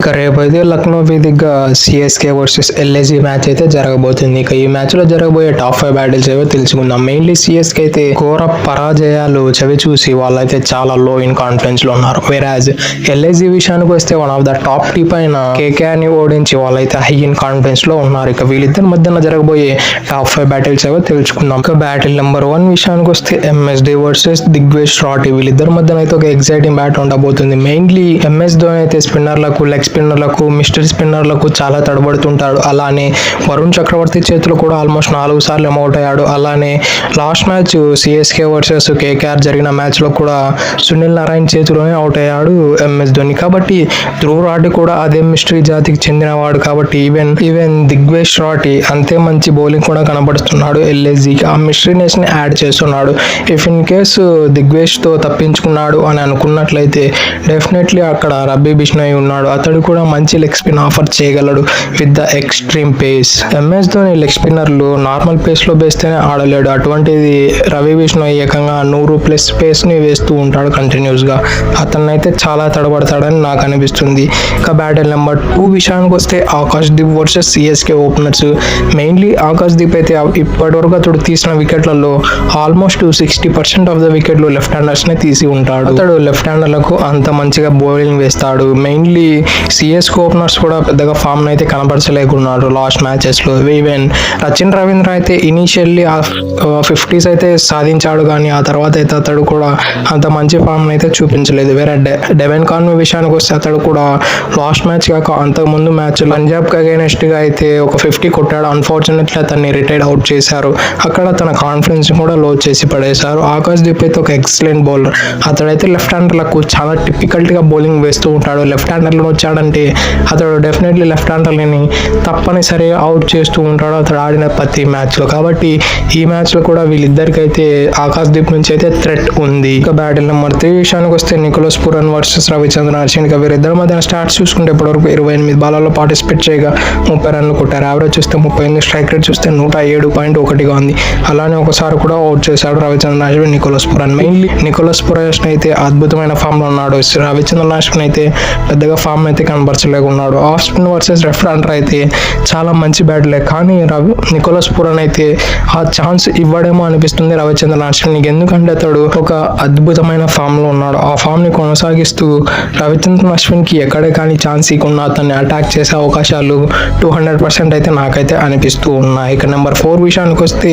ఇక రేపైతే లక్నో వేదికగా సిఎస్కే వర్సెస్ ఎల్ఎస్జి మ్యాచ్ అయితే జరగబోతుంది. ఇక ఈ మ్యాచ్ లో జరగబోయే టాప్ 5 బ్యాటిల్స్ ఏవో తెలుసుకుందాం. మెయిన్లీ సిఎస్కే అయితే ఘోర పరాజయాలు చవి చూసి వాళ్ళైతే చాలా లో ఇన్ కాన్ఫిడెన్స్ లో ఉన్నారు. వేరాజ్ ఎల్ఎస్జి విషయానికి వస్తే వన్ ఆఫ్ ద టాప్ టీప్ అయిన కేకేఆర్ ని ఓడించి వాళ్ళైతే హై ఇన్ కాన్ఫిడెన్స్ లో ఉన్నారు. ఇక వీళ్ళిద్దరి మధ్యన జరగబోయే టాప్ 5 బ్యాటిల్స్ ఏవో తెలుసుకుందాం. ఇక బ్యాటిల్ నెంబర్ 1 విషయానికి వస్తే ఎంఎస్డి వర్సెస్ దిగ్వేష్ రాటి. వీళ్ళిద్దరి మధ్యన అయితే ఒక ఎగ్జైటింగ్ బ్యాట్ ఉండబోతుంది. మెయిన్లీ ఎంఎస్ ధోని అయితే స్పిన్నర్లకు, లెగ్ స్పిన్నర్లకు, మిస్టర్ స్పిన్నర్లకు చాలా తడబడుతుంటాడు. అలానే వరుణ్ చక్రవర్తి చేతులు కూడా ఆల్మోస్ట్ 4 సార్లు అవుట్ అయ్యాడు. అలానే last match CSK versus KKR జరిగిన మ్యాచ్ లో కూడా సునీల్ నారాయణ్ చేతిలోనే అవుట్ అయ్యాడు ఎంఎస్ ధోని. కాబట్టి ధ్రువ్ రాటి కూడా అదే మిస్టరీ జాతికి చెందినవాడు. కాబట్టి ఈవెన్ దిగ్వేష్ రాటి అంతే మంచి బౌలింగ్ కూడా కనబడుతున్నాడు. ఎల్ఎస్జికి ఆ మిస్టరీనెస్ ని యాడ్ చేస్తున్నాడు. ఇఫ్ ఇన్ కేసు దిగ్వేష్ తో తప్పించుకున్నాడు అని అనుకున్నట్లయితే డెఫినెట్లీ అక్కడ రబ్బీ బిష్నోయ్ ఉన్నాడు. అతడు కూడా మంచి లెగ్ స్పిన్ ఆఫర్ చేయగలడు with the extreme pace. MS Dhoni leg స్పిన్నర్లు నార్మల్ పేస్ లో వేస్తేనే ఆడలేడు. అటువంటిది రవి బిష్నోయ్ ఏకంగా 100+ పేస్ ని వేస్తూ ఉంటాడు కంటిన్యూస్ గా. అతన్నైతే చాలా తడబడతాడని నాకు అనిపిస్తుంది. ఇక బ్యాటిల్ నెంబర్ 2 విషయానికి వస్తే Akash Deep versus CSK openers. Mainly Akash Deep అయితే ఇప్పటి వరకు అతడు తీసిన వికెట్లలో ఆల్మోస్ట్ 60% ఆఫ్ ద వికెట్లు లెఫ్ట్ హ్యాండర్స్ నే తీసి ఉంటాడు. అతడు లెఫ్ట్ హ్యాండర్లకు అంత మంచిగా బౌలింగ్ వేస్తాడు. మెయిన్లీ సిఎస్కే ఓపెనర్స్ కూడా పెద్దగా ఫామ్ అయితే కనపరచలేకున్నారు లాస్ట్ మ్యాచెస్ లో. ఈవెన్ సచిన్ రవీంద్ర అయితే ఇనీషియల్లీ 50s అయితే సాధించాడు, కానీ ఆ తర్వాత అయితే అతడు కూడా అంత మంచి ఫామ్ అయితే చూపించలేదు. వేరే డెవెన్ కాన్వే విషయానికి వస్తే అతడు కూడా లాస్ట్ మ్యాచ్ కాక అంతకు ముందు మ్యాచ్ పంజాబ్ కి అగైనెస్ట్ గా అయితే ఒక 50 కొట్టాడు. అన్ఫార్చునేట్లీ అతన్ని రిటైర్డ్ అవుట్ చేశారు. అక్కడ తన కాన్ఫిడెన్స్ కూడా లో చేసి పడేశారు. ఆకాష్ దీప్ అయితే ఒక ఎక్సలెంట్ బౌలర్. అతడైతే లెఫ్ట్ హ్యాండర్లకు చాలా టిపికల్ గా బౌలింగ్ వేస్తూ ఉంటాడు. లెఫ్ట్ హ్యాండర్లో వచ్చాడంటే అతడు డెఫినెట్లీ లెఫ్ట్ హ్యాండర్ని తప్పనిసరిగా అవుట్ చేస్తూ ఉంటాడు అతడు ఆడిన ప్రతి మ్యాచ్ లో. కాబట్టి ఈ మ్యాచ్ లో కూడా వీళ్ళిద్దరికైతే ఆకాష్ దీప్ నుంచి అయితే థ్రెట్ ఉంది. ఇక బ్యాటిల్ నెంబర్ 3 విషయానికి వస్తే Nicholas Pooran versus Ravichandran Ashwin. ఇక వీరిద్దరి మధ్యన స్టార్ట్స్ చూసుకుంటే ఇప్పటివరకు 28 బాలలో పార్టిసిపేట్ చేయగా 30 రన్లు కొట్టారు. యావరేజ్ చూస్తే 38, స్ట్రైక్ రేట్ చూస్తే 107.1గా ఉంది. అలానే ఒకసారి కూడా అవుట్ చేశాడు Ravichandran Ashwin Nicholas Pooran. Mainly Nicholas Pooran అయితే అద్భుతమైన ఫామ్ లో ఉన్నాడు. రవిచంద్రన్ అశ్విన్ అయితే పెద్దగా ఫామ్ అయితే కనబరచలేకున్నాడు. Off spin versus left hander అయితే చాలా మంచి బ్యాట్లే, కానీ నికోలస్ పురన్ అయితే ఆ ఛాన్స్ ఇవ్వడేమో అనిపిస్తుంది రవిచంద్రన్ అశ్విన్కి. ఎందుకంటే అతడు ఒక అద్భుతమైన ఫామ్ లో ఉన్నాడు. ఆ ఫామ్ ని కొనసాగిస్తూ రవిచంద్రన్ అశ్విన్ కి ఎక్కడే కానీ ఛాన్స్ ఇవ్వకుండా అతన్ని అటాక్ చేసే అవకాశాలు 200% అయితే నాకైతే అనిపిస్తూ ఉన్నాయి. ఇక నెంబర్ 4 విషయానికి వస్తే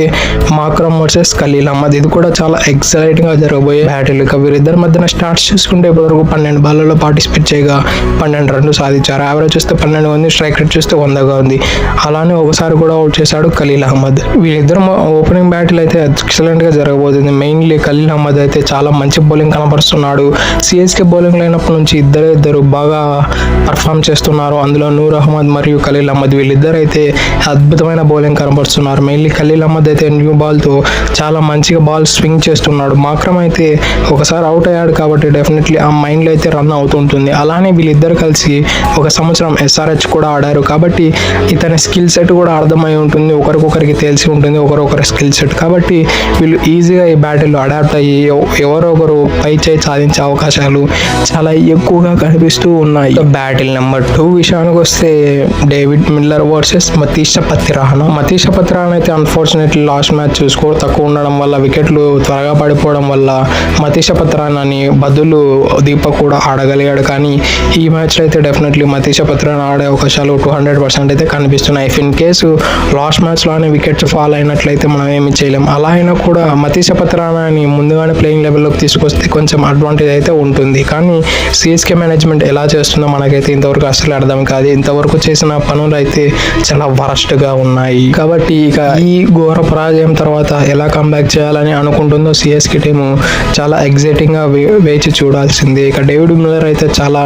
మాక్రమ్ వర్సెస్ ఖలీల్ అహ్మద్. ఇది కూడా చాలా ఎక్సైటింగ్ గా జరగబోయే బ్యాటిల్. ఇక వీరిద్దరి మధ్యన స్టార్ట్స్ చూసుకుంటే ఇప్పటివరకు 12 బాల్లో పార్టిసిపేట్ చేయగా 12 రన్లు సాధించారు. యావరేజ్ చూస్తే 12 ఉంది, స్ట్రైక్ రేట్ చూస్తే 100గా ఉంది. అలానే ఒకసారి కూడా అవుట్ చేశాడు ఖలీల్ అహ్మద్. వీళ్ళిద్దరు ఓపెనింగ్ బ్యాటిల్ అయితే ఎక్సలెంట్ గా జరగబోతుంది. మెయిన్లీ ఖలీల్ అహ్మద్ అయితే చాలా మంచి బౌలింగ్ కనపరుస్తున్నాడు. సిఎస్కే బౌలింగ్ లైనప్పటి నుంచి ఇద్దరు బాగా పర్ఫామ్ చేస్తున్నారు. అందులో నూర్ అహ్మద్ మరియు ఖలీల్ అహ్మద్ వీళ్ళిద్దరు అయితే అద్భుతమైన బౌలింగ్ కనపరుస్తున్నారు. మెయిన్లీ ఖలీల్ అహ్మద్ అయితే న్యూ బాల్ తో చాలా మంచిగా బాల్ స్వింగ్ చేస్తున్నాడు. మాక్రమ్ అయితే ఒకసారి అవుట్ అయ్యాడు కాబట్టి డెఫినెట్లీ ఆ మైండ్ లో అయితే రన్ అవుతుంటుంది. అలానే వీళ్ళిద్దరు కలిసి ఒక సంవత్సరం SRH కూడా ఆడారు కాబట్టి ఇతని స్కిల్ సెట్ కూడా అర్థమై ఉంటుంది. ఒకరికొకరికి తెలిసి ఉంటుంది ఒకరొకరి స్కిల్ సెట్. కాబట్టి వీళ్ళు ఈజీగా ఈ బ్యాటిల్ అడాప్ట్ అయ్యి ఎవరో ఒకరు పై చేయి సాధించే అవకాశాలు చాలా ఎక్కువగా కనిపిస్తూ ఉన్నాయి. బ్యాటిల్ నెంబర్ 2 విషయానికి వస్తే David Miller versus Matheesha Pathirana. Matheesha Pathirana అయితే అన్ఫార్చునేట్లీ లాస్ట్ మ్యాచ్ స్కోర్ తక్కువ ఉండడం వల్ల, వికెట్లు త్వరగా పడిపోవడం వల్ల మతీష పత్తిరాహనాని బదులు దీపక్ కూడా ఆడగలిగాడు. కానీ ఈ మ్యాచ్ లో అయితే డెఫినెట్లీ మతీష పత్తిరాహనా ఆడే అవకాశాలు 200% అయితే కనిపిస్తున్నాయి. If in case last match లోనే వికెట్స్ ఫాల్ అయినట్లయితే మనం ఏమి చేయలేం. అలా అయినా కూడా మతీష పత్తిరాహనాని ముందుగానే ప్లేయింగ్ లెవెల్లోకి తీసుకొస్తే కొంచెం అడ్వాంటేజ్ అయితే ఉంటుంది. కానీ సిఎస్కే మేనేజ్మెంట్ ఎలా చేస్తుందో మనకైతే ఇంతవరకు అసలు అర్థం కాదు. ఇంతవరకు చేసిన పనులు అయితే చాలా వరస్ట్ గా ఉన్నాయి. కాబట్టి ఇక ఈ ఘోర పరాజయం తర్వాత ఎలా కంబ్యాక్ చేయాలని అనుకుంటుందో సిఎస్కే టీము చాలా ఎగ్జైటింగ్ గా వేచి చూడాల్సిందే. ఇక డేవిడ్ మిల్లర్ అయితే చాలా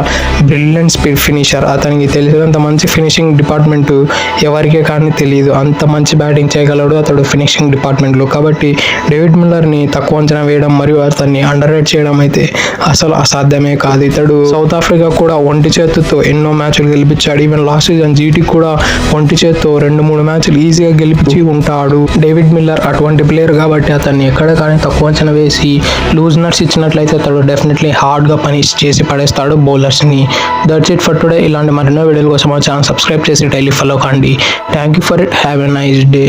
బ్రిలియంట్ స్పీడ్ ఫినిషర్. అతనికి తెలిసినంత మంచి ఫినిషింగ్ డిపార్ట్మెంట్ ఎవరికే కానీ తెలియదు. అంత మంచి బ్యాటింగ్ చేయగలడు అతడు ఫినిషింగ్ డిపార్ట్మెంట్ లో. కాబట్టి డేవిడ్ మిల్లర్ ని తక్కువ అంచనా వేయడం మరియు అతన్ని అండర్ రేట్ చేయడం అయితే అసలు అసాధ్యమే కాదు. ఇతడు సౌత్ ఆఫ్రికా కూడా ఒంటి చేతుతో ఎన్నో మ్యాచ్లు గెలిపించాడు. ఈవెన్ లాస్ట్ సీజన్ జీటీ కూడా ఒంటి చేత్తో 2-3 మ్యాచ్లు ఈజీగా గెలిపించి ఉంటాడు. డేవిడ్ మిల్లర్ అటువంటి ప్లేయర్ కాబట్టి అతన్ని ఎక్కడ కానీ తక్కువ అంచనా వేసి లూజ్ నట్స్ ఇచ్చినట్లయితే అతడు డెఫినెట్లీ హార్డ్ గా పని చేసి పడేస్తాడు బౌలర్స్ ని. That's it. It for today. ఇలాంటి మరెన్నో వీడియోల కోసం మా ఛానల్ సబ్స్క్రైబ్ చేసి డైలీ ఫాలో కండి. Thank you for it. Have a nice day.